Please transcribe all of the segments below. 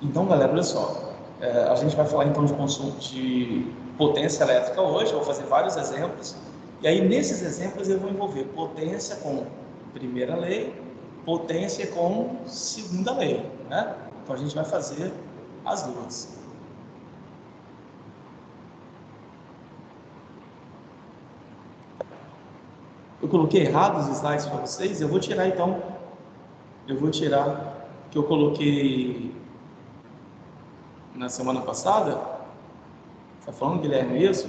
Então, galera, olha só, a gente vai falar então de consumo de potência elétrica hoje, eu vou fazer vários exemplos, e aí nesses exemplos eu vou envolver potência com primeira lei, potência com segunda lei, né? Então a gente vai fazer as duas. Eu coloquei errado os slides para vocês, eu vou tirar então, que eu coloquei na semana passada. Tá falando, Guilherme, isso?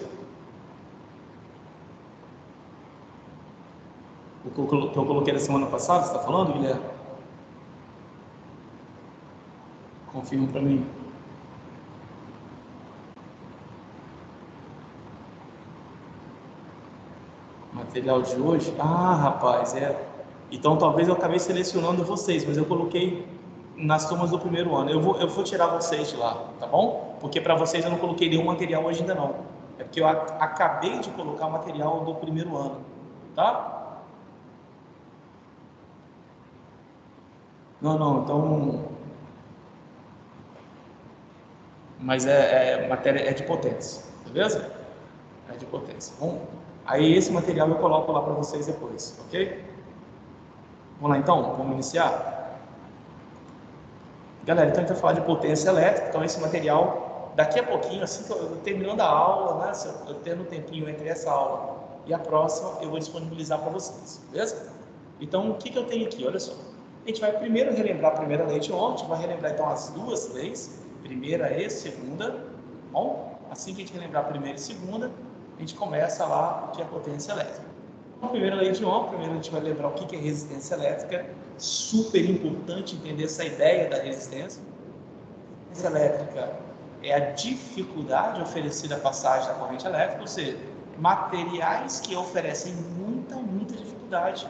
O que eu coloquei na semana passada, você está falando, Guilherme? Confirma para mim. Material de hoje? Ah, rapaz, é. Então talvez eu acabei selecionando vocês, mas eu coloquei nas turmas do primeiro ano. Eu vou tirar vocês de lá, tá bom? Porque para vocês eu não coloquei nenhum material hoje ainda não. É porque eu acabei de colocar o material do primeiro ano, tá? Não, não, então. Mas matéria é de potência, beleza? É de potência. Bom, aí esse material eu coloco lá para vocês depois, ok? Vamos lá então, vamos iniciar? Galera, então a gente vai falar de potência elétrica, então esse material, daqui a pouquinho, assim que eu terminando a aula, né, se eu tendo um tempinho entre essa aula e a próxima, eu vou disponibilizar para vocês, beleza? Então, o que eu tenho aqui? Olha só, a gente vai primeiro relembrar a primeira lei de Ohm, a gente vai relembrar então as duas leis, primeira e segunda, bom? Assim que a gente relembrar a primeira e segunda, a gente começa lá o que é potência elétrica. A primeira lei de Ohm, primeiro a gente vai lembrar o que é resistência elétrica, super importante entender essa ideia da resistência. A resistência elétrica é a dificuldade oferecida à passagem da corrente elétrica, ou seja, materiais que oferecem muita dificuldade,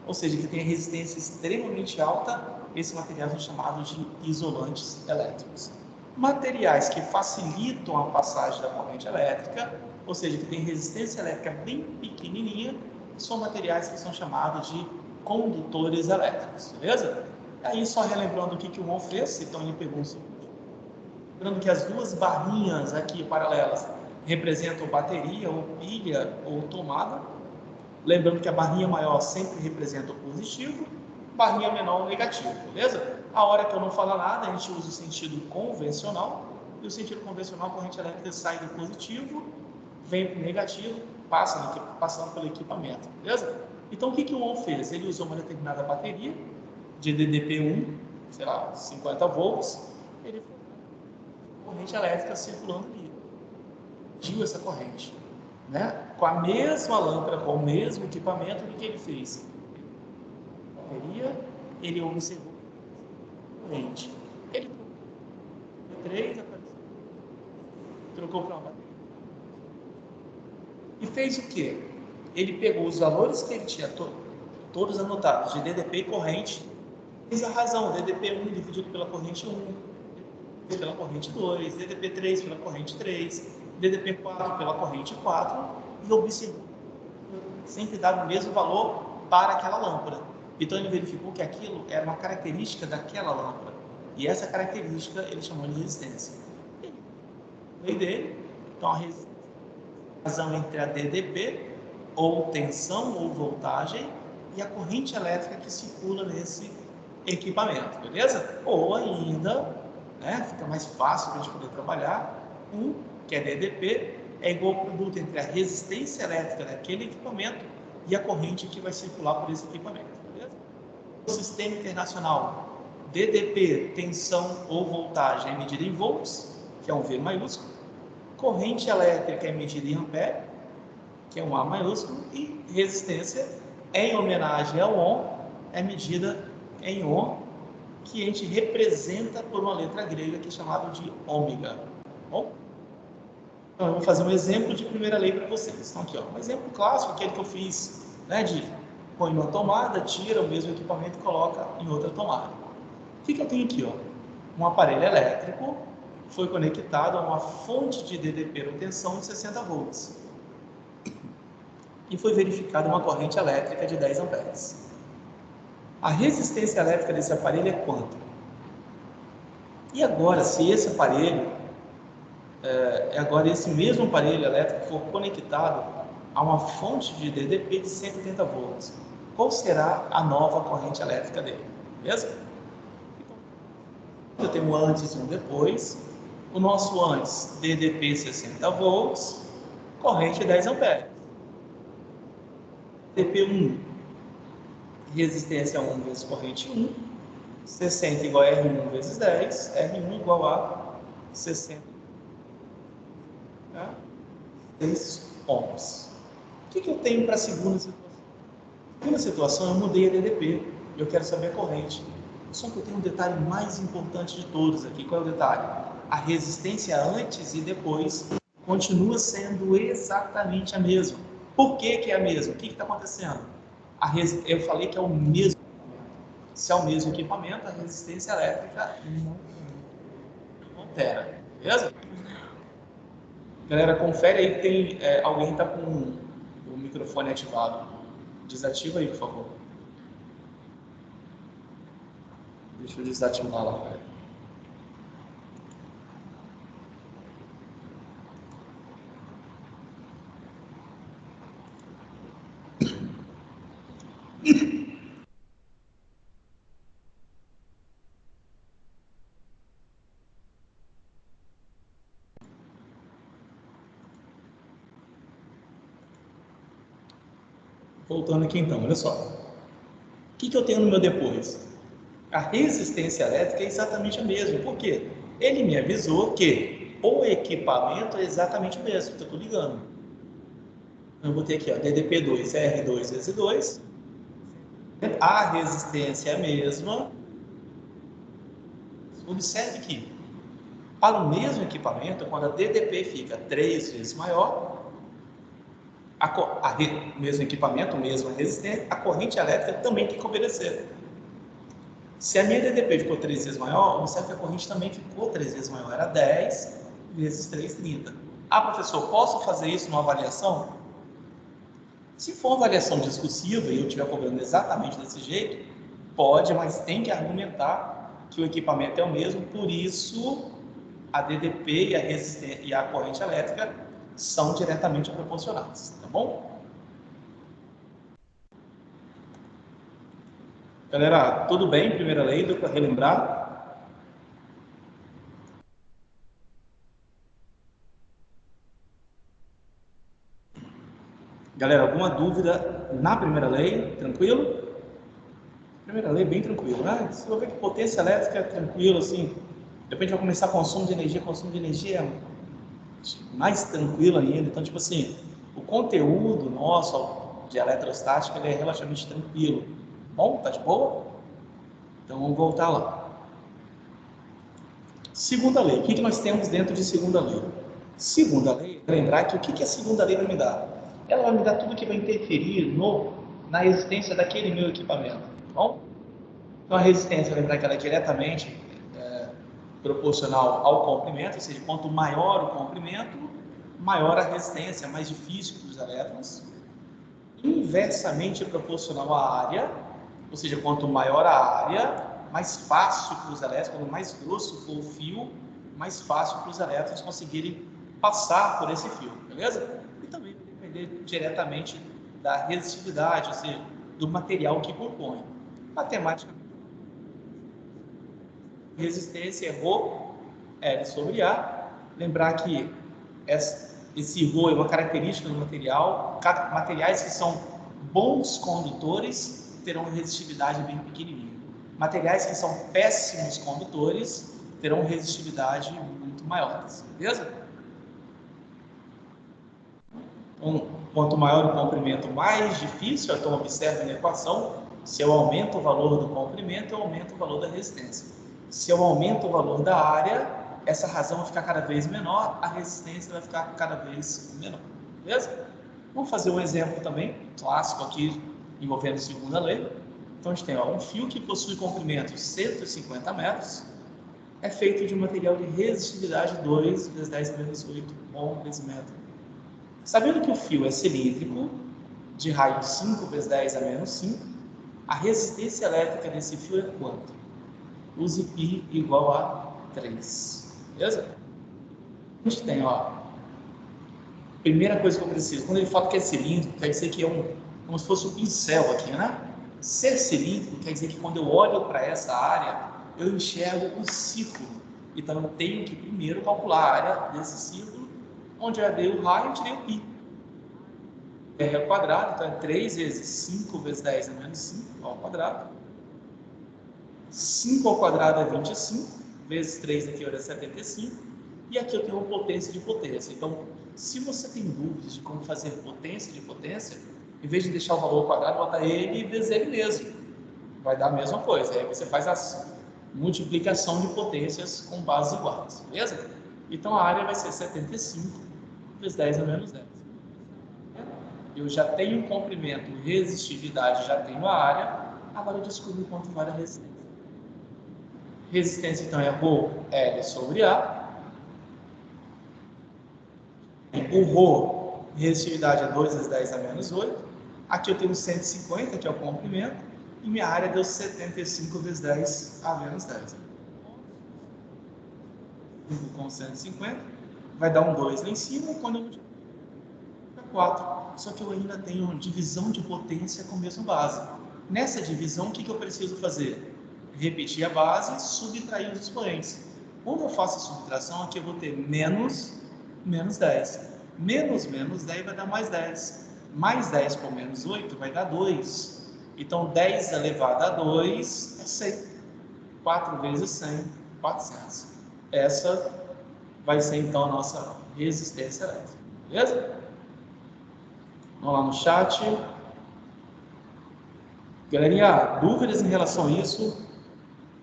ou seja, que tem resistência extremamente alta, esses materiais são chamados de isolantes elétricos. Materiais que facilitam a passagem da corrente elétrica, ou seja, que tem resistência elétrica bem pequenininha, são materiais que são chamados de condutores elétricos, beleza? Aí, só relembrando o que o Ohm fez, então ele pegou lembrando que as duas barrinhas aqui paralelas representam bateria, ou pilha, ou tomada. Lembrando que a barrinha maior sempre representa o positivo, barrinha menor o negativo, beleza? A hora que eu não falar nada, a gente usa o sentido convencional, e o sentido convencional, a corrente elétrica sai do positivo, vem para o negativo, passando pelo equipamento, beleza? Então, o que o Ohm fez? Ele usou uma determinada bateria de DDP1, sei lá, 50 volts, ele corrente elétrica circulando ali, mediu essa corrente, né? Com a mesma lâmpada, com o mesmo equipamento, o que ele fez? Ele observou a corrente. Ele trocou 3, trocou para uma bateria. E fez o quê? Ele pegou os valores que ele tinha todos anotados, de DDP e corrente, fez a razão, DDP1 dividido pela corrente 1, pela corrente 2, DDP3 pela corrente 3, DDP4 pela corrente 4, e observou sempre dava o mesmo valor para aquela lâmpada. Então ele verificou que aquilo era uma característica daquela lâmpada. E essa característica ele chamou de resistência. Lei dele, então a razão entre a DDP, ou tensão ou voltagem, e a corrente elétrica que circula nesse equipamento, beleza? Ou ainda, né, fica mais fácil para a gente poder trabalhar, que é DDP, é igual ao produto entre a resistência elétrica daquele equipamento e a corrente que vai circular por esse equipamento, beleza? O sistema internacional, DDP, tensão ou voltagem, é medida em volts, que é um V maiúsculo. Corrente elétrica é medida em ampere, que é um A maiúsculo, e resistência, em homenagem ao Ohm, é medida em Ohm, que a gente representa por uma letra grega que é chamada de ômega. Bom? Então, eu vou fazer um exemplo de primeira lei para vocês. Então, aqui, ó, um exemplo clássico, aquele que eu fiz, né, de põe uma tomada, tira o mesmo equipamento e coloca em outra tomada. O que eu tenho aqui? Ó? Um aparelho elétrico foi conectado a uma fonte de DDP ou tensão de 60 volts e foi verificada uma corrente elétrica de 10 amperes. A resistência elétrica desse aparelho é quanto? E agora, se esse aparelho, agora esse mesmo aparelho elétrico for conectado a uma fonte de DDP de 180 volts, qual será a nova corrente elétrica dele? Beleza? Eu tenho um antes e um depois. O nosso antes, DDP 60 volts, corrente 10 amperes. DP1, resistência 1 vezes corrente 1, 60 igual a R1 vezes 10, R1 igual a 60, tá? 6 ohms. O que eu tenho para a segunda situação? Na segunda situação, eu mudei a DDP, eu quero saber a corrente. Só que eu tenho um detalhe mais importante de todos aqui. Qual é o detalhe? A resistência antes e depois continua sendo exatamente a mesma. Por que que é a mesma? O que está acontecendo? Eu falei que é o mesmo. Se é o mesmo equipamento, a resistência elétrica não altera. Beleza? Galera, confere aí, tem alguém está com o microfone ativado. Desativa aí, por favor. Deixa eu desativar lá, cara. Voltando aqui então, olha só. O que eu tenho no meu depois? A resistência elétrica é exatamente a mesma. Por quê? Ele me avisou que o equipamento é exatamente o mesmo. Então, eu estou ligando. Eu botei aqui, ó, DDP2, R2 vezes 2. A resistência é a mesma. Observe que, para o mesmo equipamento, quando a DDP fica 3 vezes maior, mesmo equipamento, mesma resistência, a corrente elétrica também tem que obedecer. Se a minha DDP ficou 3 vezes maior, observe que a corrente também ficou 3 vezes maior. Era 10 vezes 3, 30. Ah, professor, posso fazer isso numa avaliação? Se for uma avaliação discursiva e eu estiver cobrando exatamente desse jeito, pode, mas tem que argumentar que o equipamento é o mesmo, por isso a DDP e a corrente elétrica são diretamente proporcionais, tá bom? Galera, tudo bem? Primeira lei, deu para relembrar? Galera, alguma dúvida na primeira lei? Tranquilo? Primeira lei, bem tranquilo, né? Você vai ver que potência elétrica é tranquilo, assim. De repente vai começar consumo de energia é mais tranquilo ainda. Então, tipo assim, o conteúdo nosso de eletrostática ele é relativamente tranquilo. Bom, tá de boa? Então vamos voltar lá. Segunda lei. O que nós temos dentro de segunda lei? Segunda lei, lembrar que o que a segunda lei vai me dar? Ela vai me dar tudo que vai interferir na resistência daquele meu equipamento. Tá bom? Então a resistência, lembrar que ela é diretamente proporcional ao comprimento, ou seja, quanto maior o comprimento, maior a resistência, mais difícil para os elétrons. Inversamente proporcional à área, ou seja, quanto maior a área, mais fácil para os elétrons, quanto mais grosso for o fio, mais fácil para os elétrons conseguirem passar por esse fio, beleza? E também vai depender diretamente da resistividade, ou seja, do material que compõe. Matemática, resistência é Rho, L sobre A. Lembrar que esse Rho é uma característica do material. Materiais que são bons condutores terão resistividade bem pequenininha. Materiais que são péssimos condutores terão resistividade muito maiores, beleza? Então, quanto maior o comprimento, mais difícil. Então, observe na equação, se eu aumento o valor do comprimento, eu aumento o valor da resistência. Se eu aumento o valor da área, essa razão vai ficar cada vez menor, a resistência vai ficar cada vez menor, beleza? Vamos fazer um exemplo também, clássico aqui, envolvendo segunda lei. Então, a gente tem um fio que possui comprimento 150 metros, é feito de um material de resistividade 2 vezes 10 a menos 8 ohm vezes metro. Sabendo que o fio é cilíndrico, de raio 5 vezes 10 a menos 5, a resistência elétrica desse fio é quanto? Use π igual a 3. Beleza? A gente tem, ó, primeira coisa que eu preciso, quando ele fala que é cilíndrico, quer dizer que é como se fosse um pincel aqui, né? Ser cilíndrico quer dizer que quando eu olho para essa área, eu enxergo o círculo. Então, eu tenho que primeiro calcular a área desse círculo, onde eu dei o raio e tirei o pi. R ao quadrado, então é 3 vezes 5 vezes 10 é menos 5 ao quadrado. 5 ao quadrado é 25, vezes 3 aqui é 75. E aqui eu tenho uma potência de potência. Então, se você tem dúvidas de como fazer potência de potência, em vez de deixar o valor ao quadrado, bota ele vezes ele mesmo. Vai dar a mesma coisa. Aí você faz a multiplicação de potências com bases iguais, beleza? Então a área vai ser 75 vezes 10 a menos 10. Eu já tenho o comprimento, resistividade, já tenho a área. Agora eu descubro quanto vale a resistência. Resistência, então, é Rho L sobre A. O Rho, resistividade é 2 vezes 10 a menos 8. Aqui eu tenho 150, que é o comprimento. E minha área deu 75 vezes 10 a menos 10. 5 com 150. Vai dar um 2 lá em cima. E quando eu multiplico, é 4. Só que eu ainda tenho divisão de potência com a mesma base. Nessa divisão, o que eu preciso fazer? Repetir a base, subtrair os expoentes. Quando eu faço a subtração, aqui eu vou ter menos 10. Menos 10 vai dar mais 10. Mais 10 com menos 8 vai dar 2. Então, 10 elevado a 2 é 100. 4 vezes 100, 400. Essa vai ser, então, a nossa resistência elétrica. Beleza? Vamos lá no chat. Galerinha, dúvidas em relação a isso?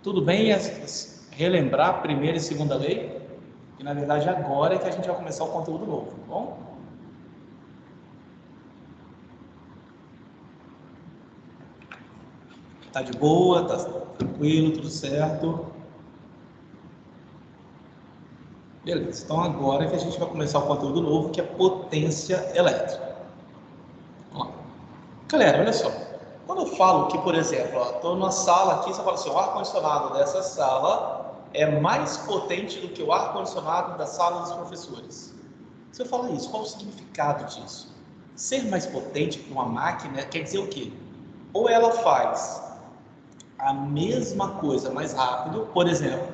Tudo bem relembrar a primeira e segunda lei? E, na verdade, agora é que a gente vai começar o conteúdo novo, tá bom? Tá de boa, tá tranquilo, tudo certo. Beleza, então agora é que a gente vai começar o conteúdo novo, que é potência elétrica. Vamos lá. Galera, olha só. Quando eu falo que, por exemplo, estou numa sala aqui, você fala assim, o ar-condicionado dessa sala é mais potente do que o ar-condicionado da sala dos professores. Se eu falar isso, qual o significado disso? Ser mais potente para uma máquina quer dizer o quê? Ou ela faz a mesma coisa mais rápido, por exemplo,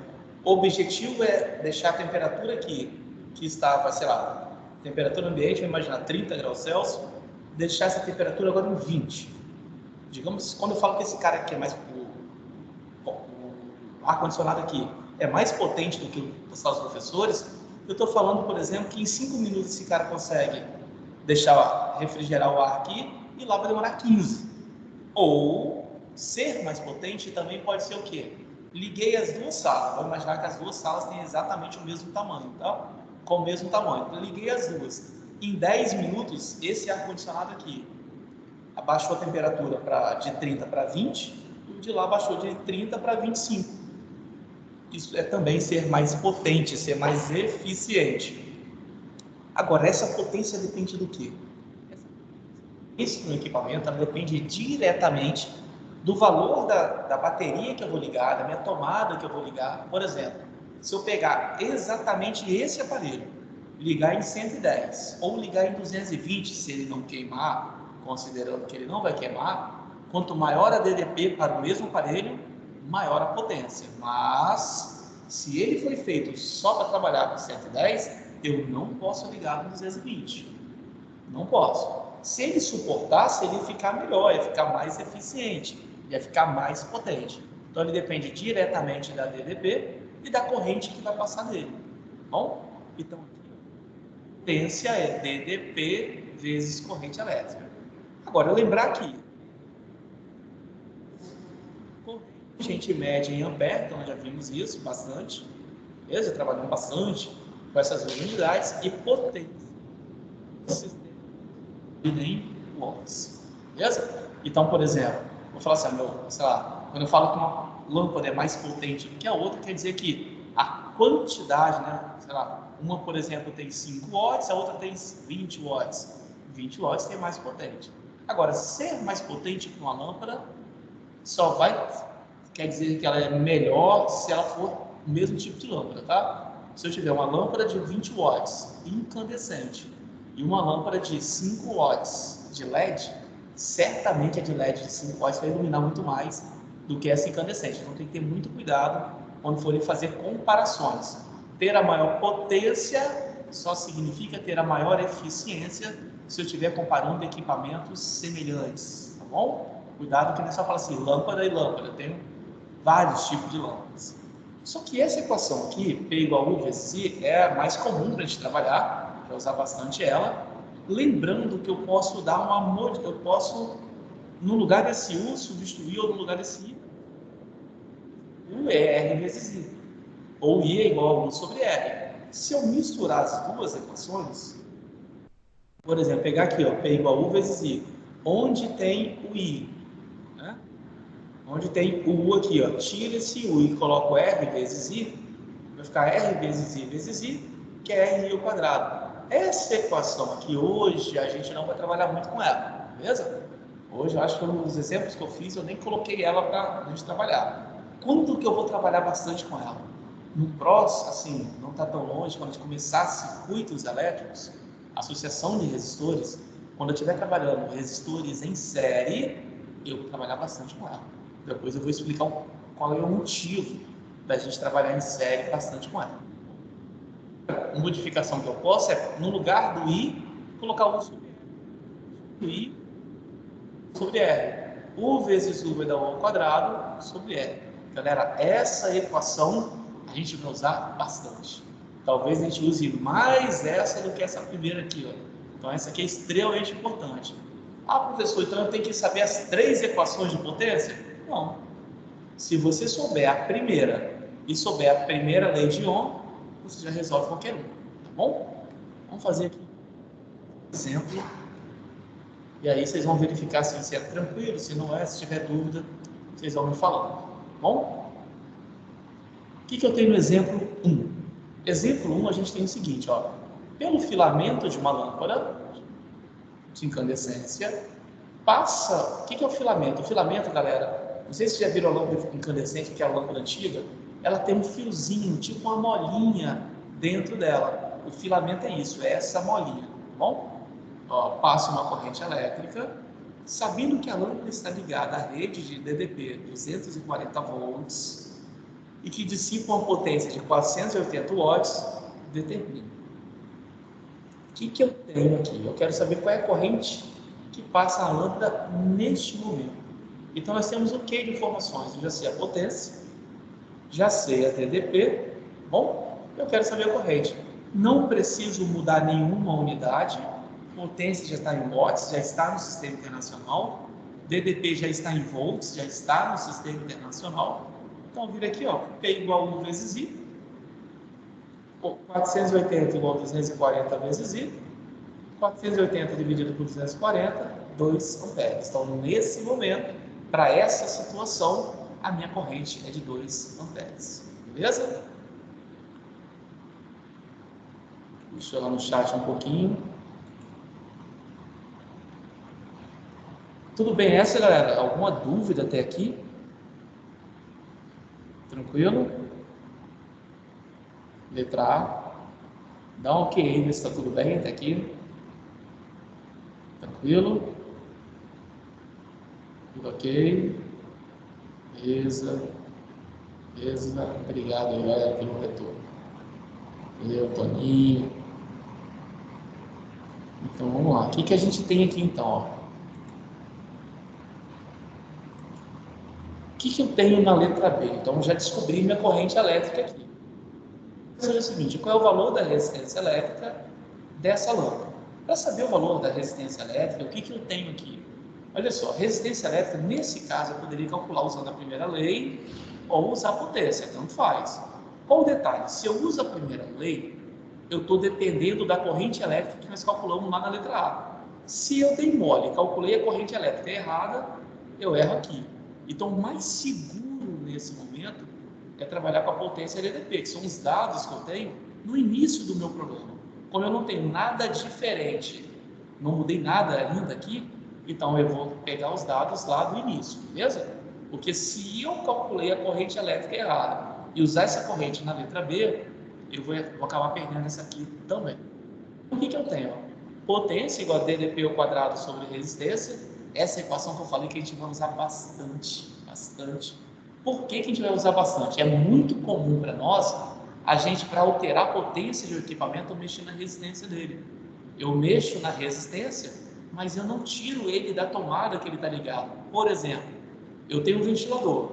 o objetivo é deixar a temperatura aqui, que estava, sei lá, temperatura ambiente, vamos imaginar 30 graus Celsius, deixar essa temperatura agora em 20. Digamos, quando eu falo que esse cara aqui é mais, o ar-condicionado aqui é mais potente do que o da sala dos professores, eu estou falando, por exemplo, que em 5 minutos esse cara consegue deixar refrigerar o ar aqui e lá vai demorar 15. Ou ser mais potente também pode ser o quê? Liguei as duas salas, vamos imaginar que as duas salas têm exatamente o mesmo tamanho, tá? Com o mesmo tamanho. Então, liguei as duas. Em 10 minutos, esse ar-condicionado aqui abaixou a temperatura de 30 para 20 e o de lá baixou de 30 para 25. Isso é também ser mais potente, ser mais eficiente. Agora, essa potência depende do quê? Isso no equipamento ela depende diretamente do valor da bateria que eu vou ligar, da minha tomada que eu vou ligar. Por exemplo, se eu pegar exatamente esse aparelho, ligar em 110 ou ligar em 220, se ele não queimar, considerando que ele não vai queimar, quanto maior a DDP para o mesmo aparelho, maior a potência. Mas, se ele foi feito só para trabalhar com 110, eu não posso ligar com 220. Não posso. Se ele suportasse, ele ia ficar melhor, ia ficar mais eficiente, ia ficar mais potente. Então, ele depende diretamente da DDP e da corrente que vai passar nele. Bom? Então, a potência é DDP vezes corrente elétrica. Agora, lembrar que a gente mede em ampere, então já vimos isso bastante, beleza? Trabalhamos bastante com essas unidades e potência em watts, beleza? Então, por exemplo, vou falar assim, sei lá, quando eu falo que uma lâmpada é mais potente do que a outra, quer dizer que a quantidade, né, sei lá, uma, por exemplo, tem 5 watts, a outra tem 20 watts. 20 watts tem mais potente. Agora, ser mais potente que uma lâmpada só quer dizer que ela é melhor se ela for o mesmo tipo de lâmpada, tá? Se eu tiver uma lâmpada de 20 watts incandescente e uma lâmpada de 5 watts de LED, certamente a de LED de 5 watts vai iluminar muito mais do que essa incandescente. Então tem que ter muito cuidado quando forem fazer comparações. Ter a maior potência só significa ter a maior eficiência se eu estiver comparando equipamentos semelhantes, tá bom? Cuidado que não é só falar assim, lâmpada e lâmpada, tem vários tipos de lâmpadas. Só que essa equação aqui, P igual a U vezes I, é a mais comum para a gente trabalhar, para usar bastante ela. Lembrando que eu posso dar eu posso, no lugar desse U, substituir, ou no lugar desse I, U é R vezes I, ou I é igual a U sobre R. Se eu misturar as duas equações, por exemplo, pegar aqui, ó, P igual a U vezes I, onde tem o I, né? Onde tem o U aqui, ó, tira esse U e coloco R vezes I, vai ficar R vezes I, que é RI ao quadrado. Essa equação aqui, hoje, a gente não vai trabalhar muito com ela, beleza? Hoje, eu acho que nos exemplos que eu fiz, eu nem coloquei ela para a gente trabalhar. Quando que eu vou trabalhar bastante com ela? No PROS, assim, não está tão longe, quando a gente começar circuitos elétricos, associação de resistores, quando eu estiver trabalhando resistores em série, eu vou trabalhar bastante com ela. Depois eu vou explicar qual é o motivo da gente trabalhar em série bastante com ela. A modificação que eu posso é, no lugar do I, colocar U sobre R. I sobre R. U vezes U vai dar U ao quadrado sobre R. Galera, essa equação a gente vai usar bastante. Talvez a gente use mais essa do que essa primeira aqui, ó. Então essa aqui é extremamente importante. Ah, professor, então eu tenho que saber as 3 equações de potência? Não. Se você souber a primeira e souber a primeira lei de Ohm, você já resolve qualquer um, tá bom? Vamos fazer aqui um exemplo. E aí vocês vão verificar se é tranquilo, se não é, se tiver dúvida, vocês vão me falando, tá bom? O que eu tenho no exemplo 1? Exemplo 1, a gente tem o seguinte, ó. Pelo filamento de uma lâmpada de incandescência, passa... O que é o filamento? O filamento, galera, não sei se vocês já viram a lâmpada incandescente, que é a lâmpada antiga, ela tem um fiozinho, tipo uma molinha dentro dela. O filamento é isso, é essa molinha, tá bom? Ó, passa uma corrente elétrica, sabendo que a lâmpada está ligada à rede de DDP 240 volts e que dissipa uma potência de 480 watts, determina. O que eu tenho aqui? Eu quero saber qual é a corrente que passa a lâmpada neste momento. Então, nós temos o que de informações? Eu já sei a potência, já sei a DDP, bom? Eu quero saber a corrente. Não preciso mudar nenhuma unidade, potência já está em watts, já está no sistema internacional, DDP já está em volts, já está no sistema internacional. Então, vira aqui, ó, P igual a 1 vezes I, 480 igual a 240 vezes I, 480 dividido por 240, 2 amperes. Então, nesse momento, para essa situação, a minha corrente é de 2 amperes. Beleza? Deixa eu lá no chat um pouquinho. Tudo bem essa, galera? Alguma dúvida até aqui? Tranquilo? Letra A. Dá um ok aí, ver se está tudo bem até aqui. Tranquilo? Tudo ok? Beleza. Beleza. Obrigado aí, galera, pelo retorno. Valeu, Toninho. Então, vamos lá. O que a gente tem aqui, então? Ó? O que eu tenho na letra B? Então, já descobri minha corrente elétrica aqui. Vou fazer o seguinte, qual é o valor da resistência elétrica dessa lâmpada? Para saber o valor da resistência elétrica, o que eu tenho aqui? Olha só, resistência elétrica, nesse caso, eu poderia calcular usando a primeira lei ou usar a potência, tanto faz. Qual o detalhe? Se eu uso a primeira lei, eu estou dependendo da corrente elétrica que nós calculamos lá na letra A. Se eu dei mole, calculei a corrente elétrica errada, eu erro aqui. Então, o mais seguro nesse momento é trabalhar com a potência DDP, que são os dados que eu tenho no início do meu problema. Como eu não tenho nada diferente, não mudei nada ainda aqui, então eu vou pegar os dados lá do início, beleza? Porque se eu calculei a corrente elétrica errada e usar essa corrente na letra B, eu vou acabar perdendo essa aqui também. O que eu tenho? Potência igual a DDP ao quadrado sobre resistência. Essa equação que eu falei que a gente vai usar bastante. Por que a gente vai usar bastante? É muito comum para nós, a gente, para alterar a potência de um equipamento, eu mexer na resistência dele. Eu mexo na resistência, mas eu não tiro ele da tomada que ele está ligado. Por exemplo, eu tenho um ventilador.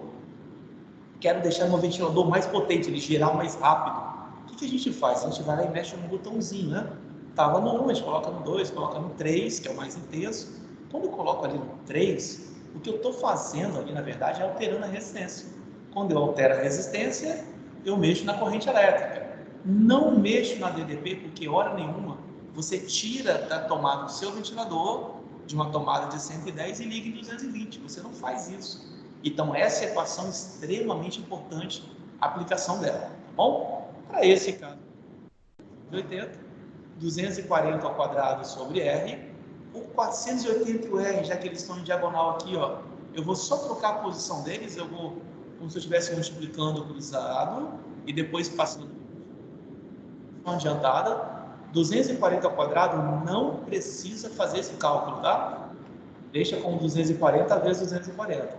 Quero deixar meu ventilador mais potente, ele girar mais rápido. O que a gente faz? A gente vai lá e mexe no botãozinho, né? Estava no 1, a gente coloca no 2, coloca no 3, que é o mais intenso. Quando eu coloco ali no 3, o que eu estou fazendo ali, na verdade, é alterando a resistência. Quando eu altero a resistência, eu mexo na corrente elétrica. Não mexo na DDP, porque hora nenhuma você tira da tomada do seu ventilador, de uma tomada de 110 e liga em 220. Você não faz isso. Então, essa equação é extremamente importante, a aplicação dela. Tá bom? Para esse caso, 80, 240 ao quadrado sobre R, o 480 e o R, já que eles estão em diagonal aqui, ó, eu vou só trocar a posição deles, eu vou, como se eu estivesse multiplicando cruzado, e depois passando adiantada. 240 ao quadrado não precisa fazer esse cálculo, tá? Deixa com 240 vezes 240.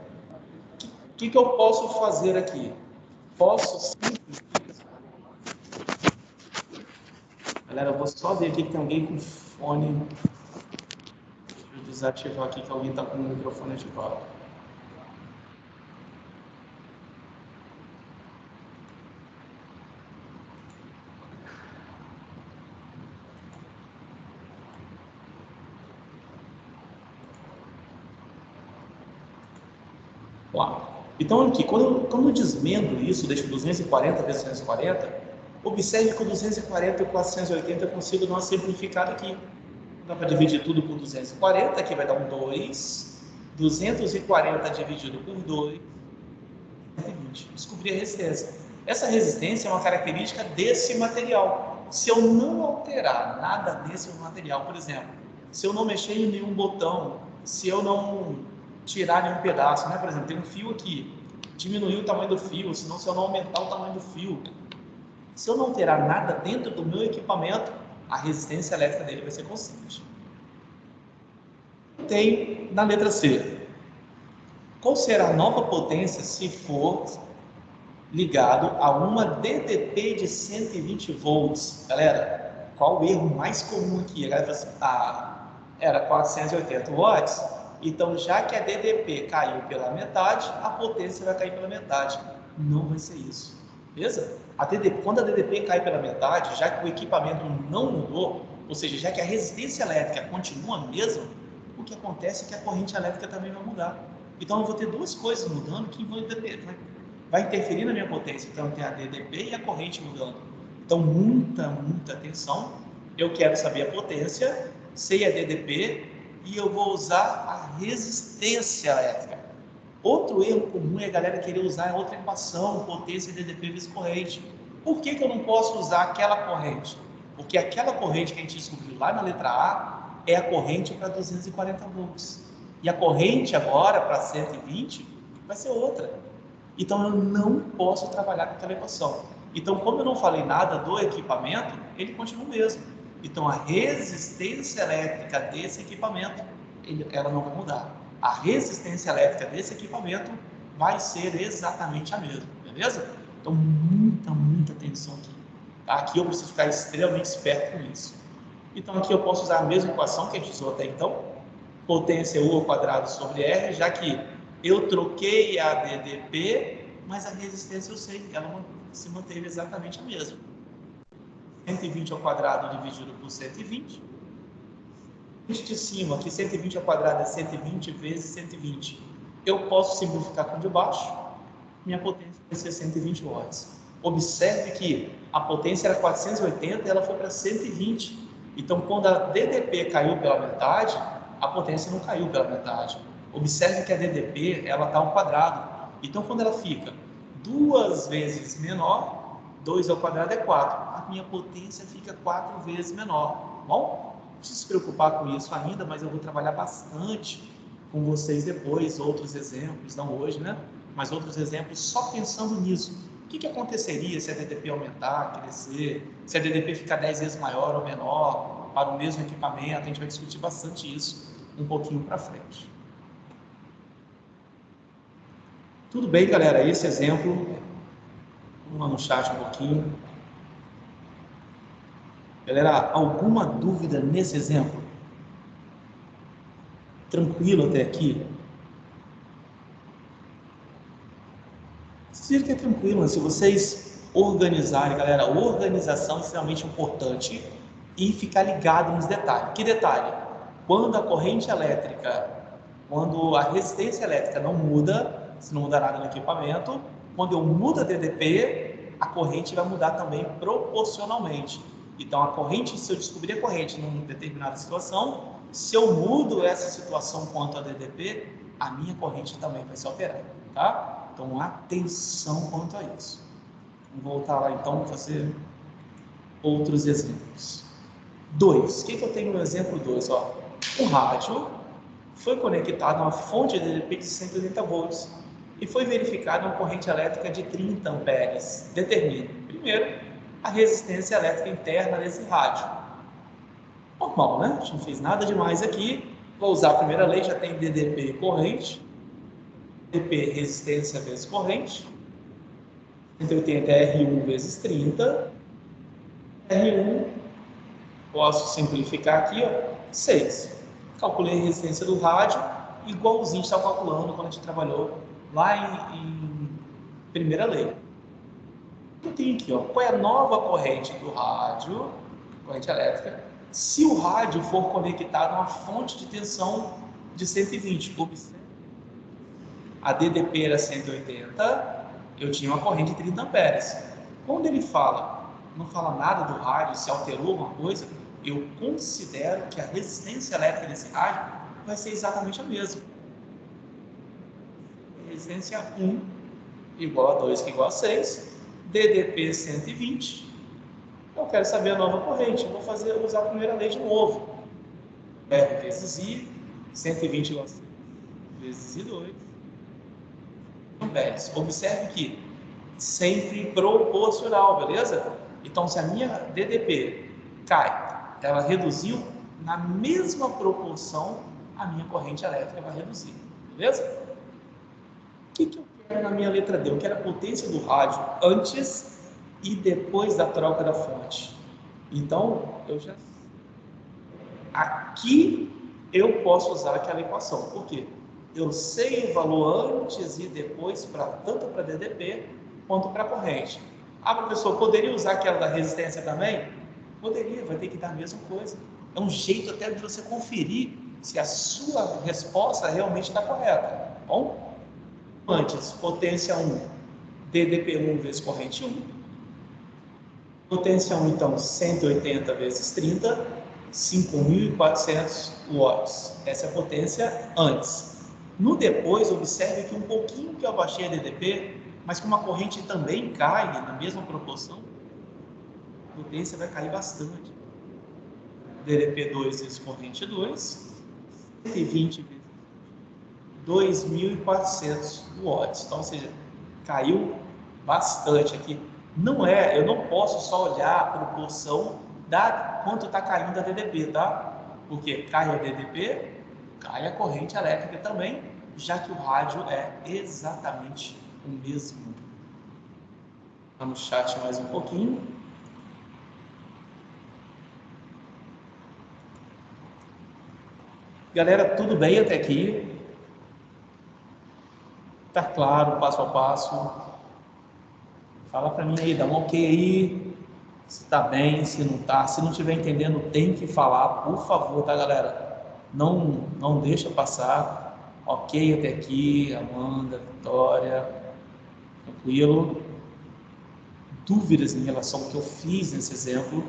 O que eu posso fazer aqui? Posso simplesmente... Galera, eu vou só ver aqui que tem alguém com fone. Deixa eu desativar aqui que alguém está com o microfone ativado. Então, aqui, quando eu desmembro isso, deixo 240 vezes 240, observe que o 240 e o 480 eu consigo dar uma simplificada aqui. Dá para dividir tudo por 240, aqui vai dar um 2. 240 dividido por 2, 120. Descobri a resistência. Essa resistência é uma característica desse material. Se eu não alterar nada desse material, por exemplo, se eu não mexer em nenhum botão, se eu não tirar nenhum pedaço, né? Por exemplo, tem um fio aqui, diminuir o tamanho do fio, senão se eu não aumentar o tamanho do fio, se eu não alterar nada dentro do meu equipamento, a resistência elétrica dele vai ser constante. Tem na letra C, qual será a nova potência se for ligado a uma DDP de 120 volts? Galera, qual o erro mais comum aqui? A galera fala assim, era 480 watts, então já que a DDP caiu pela metade, a potência vai cair pela metade. Não vai ser isso, beleza? Quando a DDP cai pela metade, já que o equipamento não mudou, ou seja, já que a resistência elétrica continua a mesma, o que acontece é que a corrente elétrica também vai mudar. Então eu vou ter duas coisas mudando que vai interferir na minha potência. Então tem a DDP e a corrente mudando. Então muita atenção. Eu quero saber a potência, sei a DDP e eu vou usar a resistência elétrica. Outro erro comum é a galera querer usar outra equação, potência DDP vezes corrente. Por que eu não posso usar aquela corrente? Porque aquela corrente que a gente descobriu lá na letra A é a corrente para 240 volts. E a corrente agora para 120 vai ser outra. Então eu não posso trabalhar com aquela equação. Então, como eu não falei nada do equipamento, ele continua o mesmo. Então a resistência elétrica desse equipamento, ela não vai mudar. A resistência elétrica desse equipamento vai ser exatamente a mesma, beleza? Então muita atenção aqui. Aqui eu preciso ficar extremamente esperto com isso. Então aqui eu posso usar a mesma equação que a gente usou até então, potência U ao quadrado sobre R, já que eu troquei a DDP, mas a resistência eu sei, ela se manteve exatamente a mesma. 120 ao quadrado dividido por 120. Este de cima, aqui 120 ao quadrado é 120 vezes 120. Eu posso simplificar com o de baixo, minha potência vai ser 120 watts. Observe que a potência era 480 e ela foi para 120. Então, quando a DDP caiu pela metade, a potência não caiu pela metade. Observe que a DDP ela está ao quadrado. Então, quando ela fica 2 vezes menor, 2 ao quadrado é 4. A minha potência fica 4 vezes menor. Bom, não preciso se preocupar com isso ainda, mas eu vou trabalhar bastante com vocês depois, outros exemplos, não hoje, né? Mas outros exemplos só pensando nisso. que aconteceria se a DDP aumentar, crescer, se a DDP ficar 10 vezes maior ou menor para o mesmo equipamento. A gente vai discutir bastante isso um pouquinho para frente. Tudo bem, galera? Esse exemplo, vamos lá no chat um pouquinho. Galera, alguma dúvida nesse exemplo? Tranquilo até aqui? Vocês viram que é tranquilo, se vocês organizarem, galera, organização é extremamente importante e ficar ligado nos detalhes. Que detalhe? Quando a corrente elétrica, quando a resistência elétrica não muda, se não mudar nada no equipamento, quando eu mudo a DDP, a corrente vai mudar também proporcionalmente. Então, a corrente, se eu descobrir a corrente numa determinada situação, se eu mudo essa situação quanto a DDP, a minha corrente também vai se alterar, tá? Então, atenção quanto a isso. Vamos voltar lá, então, fazer outros exemplos. 2. O que eu tenho no exemplo 2? O rádio foi conectado a uma fonte de DDP de 180 volts e foi verificada uma corrente elétrica de 30 amperes. Determine, primeiro, a resistência elétrica interna desse rádio. Normal, né? A gente não fez nada demais aqui. Vou usar a primeira lei, já tem DDP corrente. DDP resistência vezes corrente. 180 é R1 vezes 30. R1, posso simplificar aqui, 6. Calculei a resistência do rádio, igualzinho estava calculando quando a gente trabalhou lá em primeira lei. Eu tenho aqui, qual é a nova corrente do rádio, corrente elétrica, se o rádio for conectado a uma fonte de tensão de 120. Observe. A DDP era 180, eu tinha uma corrente de 30 amperes. Quando ele fala, não fala nada do rádio, se alterou alguma coisa, eu considero que a resistência elétrica desse rádio vai ser exatamente a mesma. Resistência 1 igual a 2, que é igual a 6. DDP 120. Eu quero saber a nova corrente. Eu vou usar a primeira lei de novo. R vezes I, 120 igual a 6 vezes I2. Amperes. Observe que sempre proporcional, beleza? Então, se a minha DDP cai, ela reduziu, na mesma proporção, a minha corrente elétrica vai reduzir, beleza? O que eu quero na minha letra D? Eu quero a potência do rádio antes e depois da troca da fonte. Então, aqui eu posso usar aquela equação. Por quê? Eu sei o valor antes e depois, tanto para DDP quanto para a corrente. Ah, professor, poderia usar aquela da resistência também? Poderia, vai ter que dar a mesma coisa. É um jeito até de você conferir se a sua resposta realmente está correta. Tá bom? Antes, potência 1, DDP1 vezes corrente 1. Potência 1, então, 180 vezes 30, 5.400 watts. Essa é a potência antes. No depois, observe que um pouquinho que eu abaixei a DDP, mas como a corrente também cai na mesma proporção, a potência vai cair bastante. DDP2 vezes corrente 2, 120 vezes 2.400 watts. Então, ou seja, caiu bastante aqui. Eu não posso só olhar a proporção da quanto está caindo a DDP, tá? Porque cai a DDP, cai a corrente elétrica também, já que o rádio é exatamente o mesmo. Vamos no chat mais um pouquinho. Galera, tudo bem até aqui? Tá claro, passo a passo? Fala para mim aí, dá um ok aí, se tá bem, se não tá. Se não estiver entendendo, tem que falar, por favor, tá, galera? Não deixa passar. Ok até aqui, Amanda, Vitória, tranquilo. Dúvidas em relação ao que eu fiz nesse exemplo?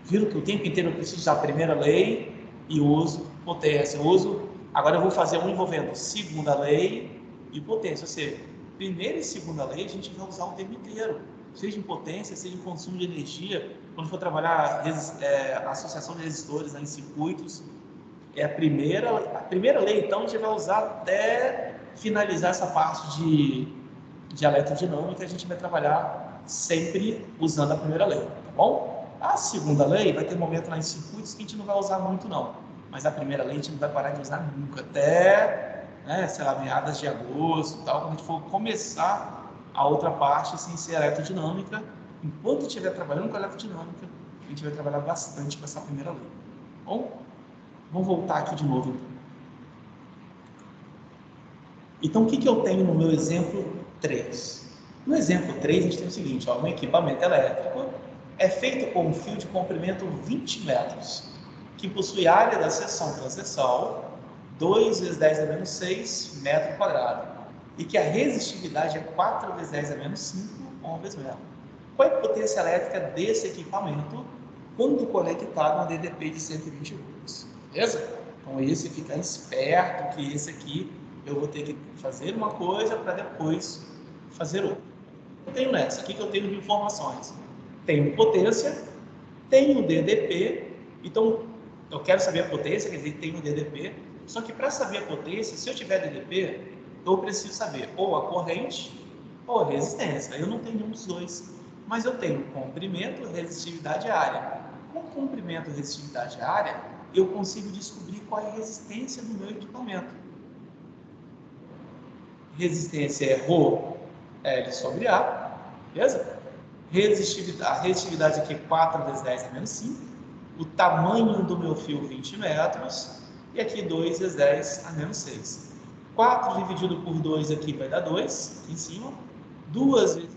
Viram que o tempo inteiro eu preciso da primeira lei e uso potência. Agora eu vou fazer um envolvendo segunda lei e potência. Ou seja, primeira e segunda lei a gente vai usar o tempo inteiro. Seja em potência, seja em consumo de energia. Quando for trabalhar associação de resistores em circuitos, é a primeira lei, então, a gente vai usar até finalizar essa parte de eletrodinâmica, a gente vai trabalhar sempre usando a primeira lei, tá bom? A segunda lei vai ter momento lá em circuitos que a gente não vai usar muito não, mas a primeira lei a gente não vai parar de usar nunca, até, né, sei lá, meadas de agosto, tal, quando a gente for começar a outra parte sem ser eletrodinâmica. Enquanto estiver trabalhando com a eletrodinâmica, a gente vai trabalhar bastante com essa primeira lei. Bom, vamos voltar aqui de novo. Então, o que eu tenho no meu exemplo 3? No exemplo 3, a gente tem o seguinte, ó, um equipamento elétrico é feito com um fio de comprimento 20 metros, que possui área da seção transversal 2 vezes 10 a menos 6 metro quadrado, e que a resistividade é 4 vezes 10 a menos 5 ohms metro. Qual é a potência elétrica desse equipamento quando conectado a um DDP de 120 volts? Beleza? Então, esse fica esperto que esse aqui eu vou ter que fazer uma coisa para depois fazer outra. Eu tenho nessa, o que eu tenho de informações? Tenho potência, tenho DDP, então eu quero saber a potência, quer dizer, tenho DDP, só que para saber a potência, se eu tiver DDP, eu preciso saber ou a corrente ou a resistência. Eu não tenho nenhum dos dois, mas eu tenho comprimento e resistividade área. Com comprimento e resistividade área, eu consigo descobrir qual é a resistência do meu equipamento. Resistência é ρ L sobre A, beleza? A resistividade aqui é 4 vezes 10 a menos 5. O tamanho do meu fio, 20 metros. E aqui 2 vezes 10 a menos 6. 4 dividido por 2 aqui vai dar 2, aqui em cima. 2 vezes...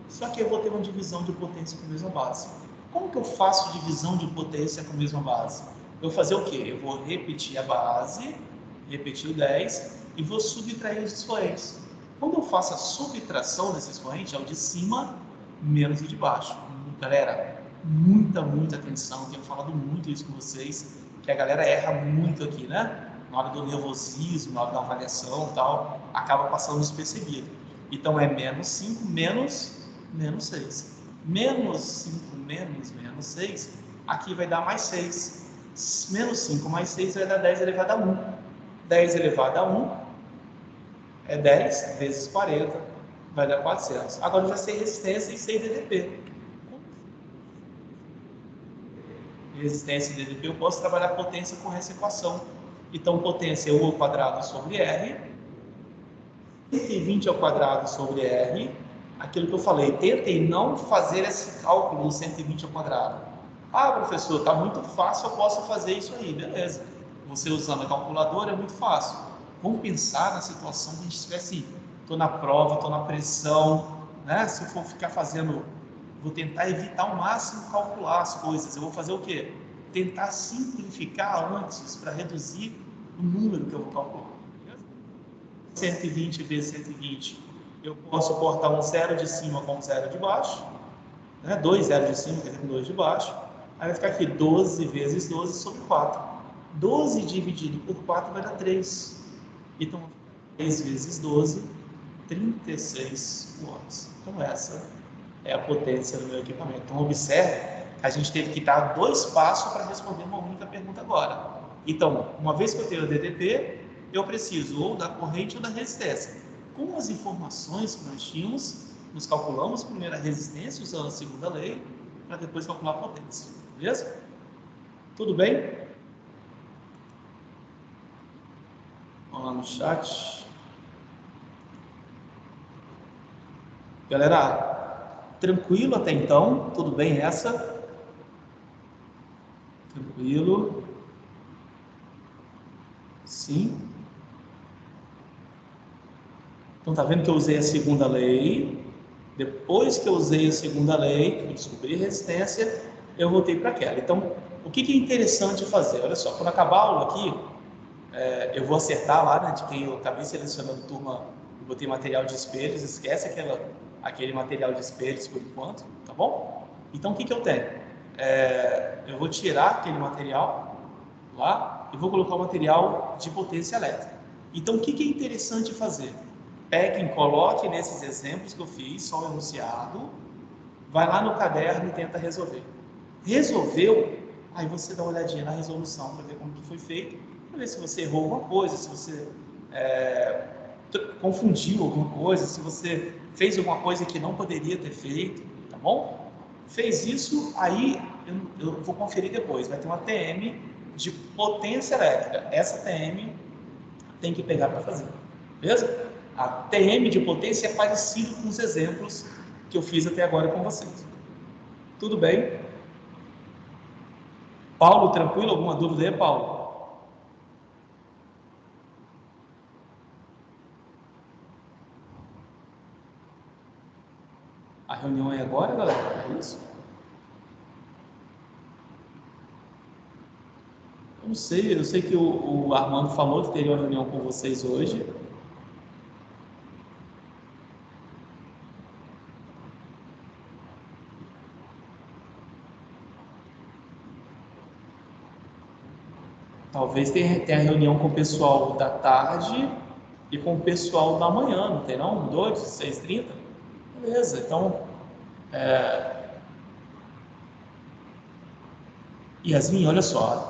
Só que eu vou ter uma divisão de potência com a mesma base. Como que eu faço divisão de potência com a mesma base? Eu vou fazer o quê? Eu vou repetir a base, repetir o 10 e vou subtrair os expoentes. Quando eu faço a subtração desse expoente, é o de cima menos o de baixo. Galera, muita atenção, tenho falado muito isso com vocês, que a galera erra muito aqui, né? Na hora do nervosismo, na hora da avaliação e tal, acaba passando despercebido. Então é menos 5 menos 6. Menos 5 menos 6, aqui vai dar mais 6. Menos 5 mais 6 vai dar 10 elevado a 1. 10 elevado a 1 é 10 vezes 40, vai dar 400. Agora eu já sei resistência e sei DDP. Resistência e DDP, eu posso trabalhar potência com essa equação. Então, potência é U ao quadrado sobre R, 120 ao quadrado sobre R, aquilo que eu falei, tentem não fazer esse cálculo do 120 ao quadrado. Ah, professor, está muito fácil, eu posso fazer isso aí, beleza. Você usando a calculadora é muito fácil. Vamos pensar na situação que a gente estivesse, estou na prova, estou na pressão, né? Se eu for ficar fazendo, vou tentar evitar ao máximo calcular as coisas. Eu vou fazer o quê? Tentar simplificar antes para reduzir o número que eu vou calcular. 120 vezes 120, eu posso cortar um zero de cima com um zero de baixo, né? 2 zeros de cima, quer dizer, com 2 de baixo. Aí vai ficar aqui 12 vezes 12 sobre 4. 12 dividido por 4 vai dar 3. Então, 3 vezes 12, 36 watts. Então, essa é a potência do meu equipamento. Então, observe que a gente teve que dar 2 passos para responder uma única pergunta agora. Então, uma vez que eu tenho o DDP, eu preciso ou da corrente ou da resistência. Com as informações que nós tínhamos, nós calculamos primeiro a resistência usando a segunda lei, para depois calcular a potência. Beleza? Tudo bem? Vamos lá no chat. Galera, tranquilo até então? Tudo bem essa? Tranquilo? Sim? Então tá vendo que eu usei a segunda lei? Depois que eu usei a segunda lei, que eu descobri a resistência, eu voltei para aquela. Então, o que é interessante fazer? Olha só, quando acabar a aula aqui, eu vou acertar lá, né, de quem eu acabei selecionando turma, eu botei material de espelhos, esquece aquele material de espelhos por enquanto, tá bom? Então, o que eu tenho? Eu vou tirar aquele material lá e vou colocar o material de potência elétrica. Então, o que é interessante fazer? Peguem, coloque nesses exemplos que eu fiz, só o enunciado, vai lá no caderno e tenta resolver. Resolveu, aí você dá uma olhadinha na resolução para ver como que foi feito, para ver se você errou alguma coisa, se você confundiu alguma coisa, se você fez alguma coisa que não poderia ter feito, tá bom? Fez isso, aí eu vou conferir depois, vai ter uma TM de potência elétrica. Essa TM tem que pegar para fazer, beleza? A TM de potência é parecido com os exemplos que eu fiz até agora com vocês. Tudo bem? Paulo, tranquilo? Alguma dúvida aí, Paulo? A reunião é agora, galera? É isso? Eu sei que o Armando falou que teria uma reunião com vocês hoje. Talvez tenha reunião com o pessoal da tarde e com o pessoal da manhã, não tem não? 2, 6h30? Beleza, então... Yasmin, olha só,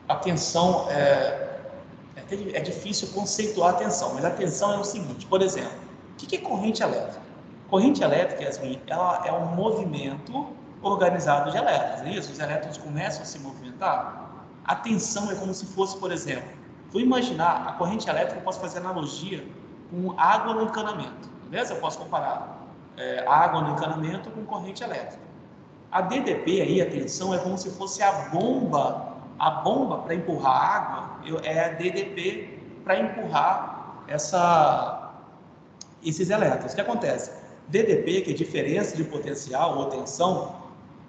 a tensão é difícil conceituar a tensão, mas a tensão é o seguinte, por exemplo, o que é corrente elétrica? Corrente elétrica, Yasmin, ela é um movimento organizado de elétrons, é isso? Os elétrons começam a se movimentar. A tensão é como se fosse, por exemplo, vou imaginar a corrente elétrica, eu posso fazer analogia com água no encanamento, beleza? Eu posso comparar água no encanamento com corrente elétrica. A DDP aí, a tensão, é como se fosse a bomba para empurrar a água, é a DDP para empurrar esses elétrons. O que acontece? DDP, que é diferença de potencial ou tensão,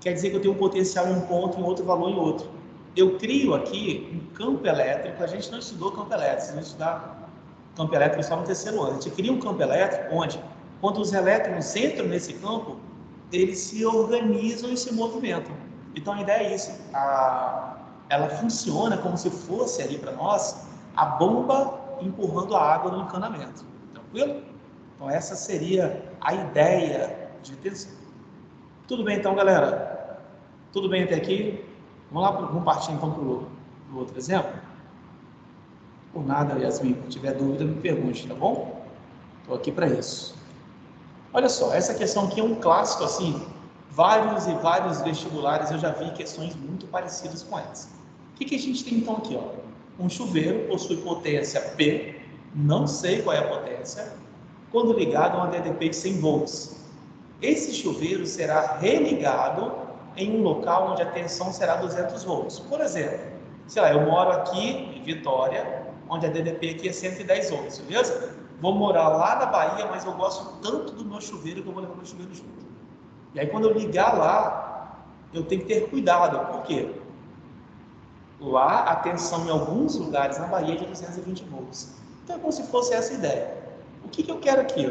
quer dizer que eu tenho um potencial em um ponto, em outro valor em outro. Eu crio aqui um campo elétrico, a gente não estudou campo elétrico, a gente estudar campo elétrico só no terceiro ano. A gente cria um campo elétrico onde, quando os elétrons entram nesse campo, eles se organizam e se movimentam. Então a ideia é isso, ela funciona como se fosse ali para nós a bomba empurrando a água no encanamento. Tranquilo? Então essa seria a ideia de tensão. Tudo bem então, galera? Tudo bem até aqui? Vamos partir então para o outro exemplo? Por nada, Yasmin, se tiver dúvida me pergunte, tá bom? Estou aqui para isso. Olha só, essa questão aqui é um clássico, assim, vários e vários vestibulares eu já vi questões muito parecidas com essa. O que a gente tem então aqui? Ó? Um chuveiro possui potência P, não sei qual é a potência, quando ligado a uma DDP de 100 volts. Esse chuveiro será religado em um local onde a tensão será 200 volts. Por exemplo, sei lá, eu moro aqui em Vitória, onde a DDP aqui é 110 volts, beleza? Vou morar lá na Bahia, mas eu gosto tanto do meu chuveiro que eu vou levar meu chuveiro junto. E aí quando eu ligar lá, eu tenho que ter cuidado. Por quê? Lá a tensão em alguns lugares na Bahia é de 220 volts. Então é como se fosse essa ideia. O que eu quero aqui?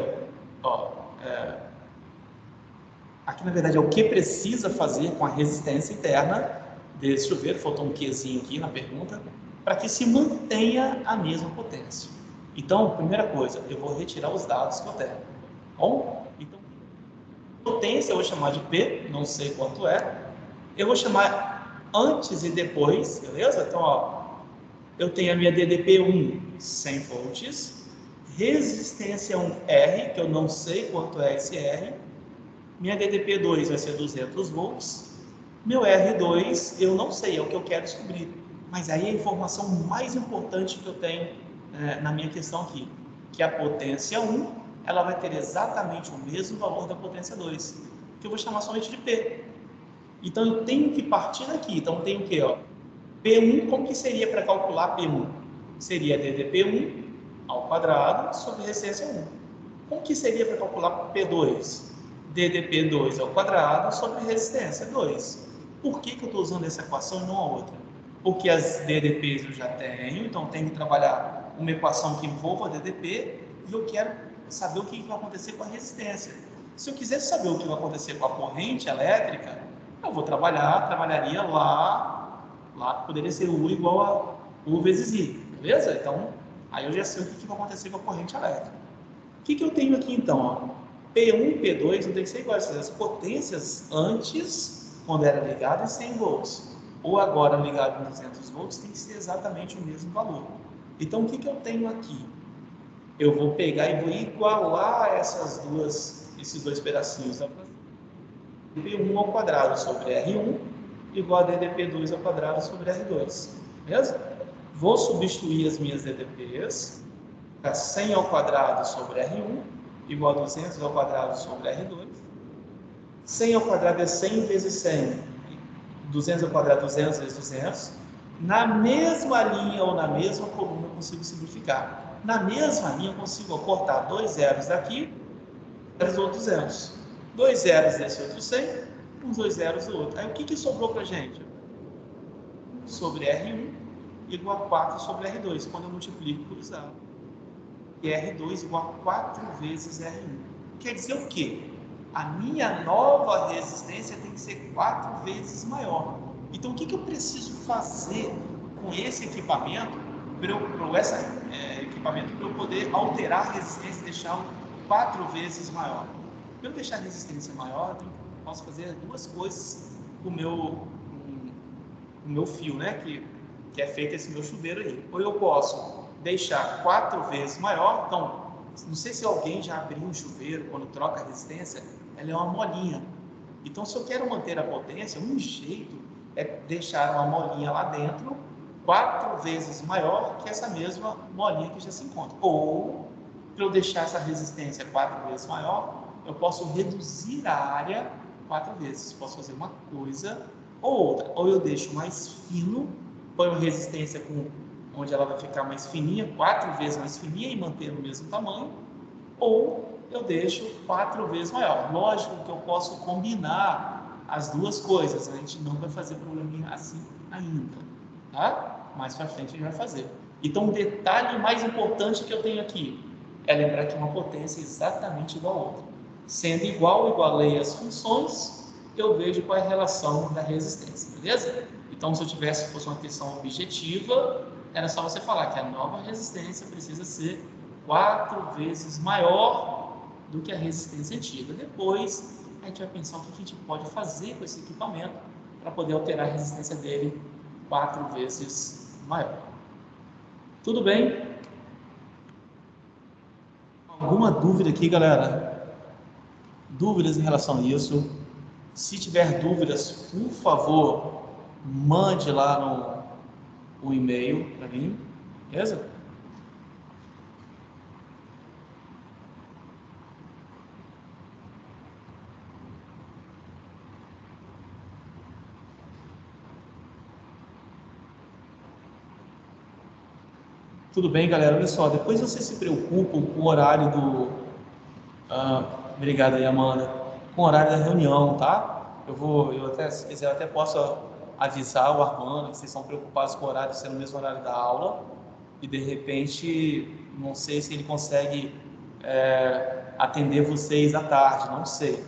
Aqui na verdade é o que precisa fazer com a resistência interna desse chuveiro. Faltou um quezinho aqui na pergunta. Para que se mantenha a mesma potência. Então, primeira coisa, eu vou retirar os dados que eu tenho. Bom? Então, potência eu vou chamar de P, não sei quanto é. Eu vou chamar antes e depois, beleza? Então, ó, eu tenho a minha DDP1 100 volts, resistência 1R, que eu não sei quanto é esse R. Minha DDP2 vai ser 200 volts. Meu R2 eu não sei, é o que eu quero descobrir. Mas aí a informação mais importante que eu tenho na minha questão aqui, que a potência 1, ela vai ter exatamente o mesmo valor da potência 2, que eu vou chamar somente de P. Então eu tenho que partir daqui. Então tem o que? P1, como que seria para calcular P1? Seria DDP1 ao quadrado sobre resistência 1. Como que seria para calcular P2? DDP2 ao quadrado sobre resistência 2. Por que eu estou usando essa equação e não a outra? Porque as DDPs eu já tenho, então tenho que trabalhar uma equação que envolva a DDP e eu quero saber o que vai acontecer com a resistência. Se eu quisesse saber o que vai acontecer com a corrente elétrica, eu vou trabalharia lá poderia ser U igual a U vezes I, beleza? Então, aí eu já sei o que vai acontecer com a corrente elétrica. O que eu tenho aqui então? P1 e P2 não tem que ser iguais, as potências antes, quando era ligado em 100 volts, ou agora ligado em 200 volts, tem que ser exatamente o mesmo valor. Então, o que eu tenho aqui? eu vou pegar e vou igualar esses dois pedacinhos. DDP1 ao quadrado sobre R1 igual a DDP2 ao quadrado sobre R2. Beleza? Vou substituir as minhas DDPs. Fica 100 ao quadrado sobre R1 igual a 200 ao quadrado sobre R2. 100 ao quadrado é 100 vezes 100. 200 ao quadrado, 200 vezes 200. Na mesma linha ou na mesma coluna eu consigo simplificar. Na mesma linha eu consigo cortar 2 zeros daqui, zeros do outro 200. 2 zeros desse outro 100, uns 2 zeros do outro. Aí o que sobrou para a gente? Sobre R1 igual a 4 sobre R2, quando eu multiplico por usar. E R2 igual a 4 vezes R1. Quer dizer o quê? A minha nova resistência tem que ser 4 vezes maior. Então, o que eu preciso fazer com esse equipamento, para eu poder alterar a resistência e deixá-lo 4 vezes maior? Para eu deixar a resistência maior, eu posso fazer duas coisas com o meu fio, né? Que é feito esse meu chuveiro aí. Ou eu posso deixar 4 vezes maior. Então, não sei se alguém já abriu um chuveiro, quando troca a resistência, ela é uma molinha. Então, se eu quero manter a potência, um jeito é deixar uma molinha lá dentro 4 vezes maior que essa mesma molinha que já se encontra. Ou, para eu deixar essa resistência 4 vezes maior, eu posso reduzir a área 4 vezes. Posso fazer uma coisa ou outra. Ou eu deixo mais fino, ponho resistência onde ela vai ficar mais fininha, 4 vezes mais fininha e manter o mesmo tamanho. Ou eu deixo 4 vezes maior. Lógico que eu posso combinar as duas coisas. A gente não vai fazer probleminha assim ainda, tá? Mais para frente a gente vai fazer. Então, o detalhe mais importante que eu tenho aqui é lembrar que uma potência é exatamente igual a outra. Sendo igual, igualei as funções, eu vejo qual é a relação da resistência, beleza? Então, se eu fosse uma questão objetiva, era só você falar que a nova resistência precisa ser 4 vezes maior do que a resistência antiga. Depois, a gente vai pensar o que a gente pode fazer com esse equipamento para poder alterar a resistência dele 4 vezes maior. Tudo bem? Alguma dúvida aqui, galera? Dúvidas em relação a isso? Se tiver dúvidas, por favor, mande lá no e-mail para mim, beleza? Tudo bem, galera? Olha só, depois vocês se preocupam com o horário obrigado aí, Amanda. Com o horário da reunião, tá? Se quiser, eu até posso avisar o Armando que vocês estão preocupados com o horário sendo o mesmo horário da aula e, de repente, não sei se ele consegue atender vocês à tarde, não sei.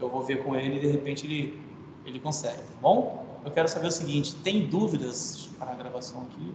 Eu vou ver com ele e, de repente, ele consegue, tá bom? Eu quero saber o seguinte, tem dúvidas para a gravação aqui?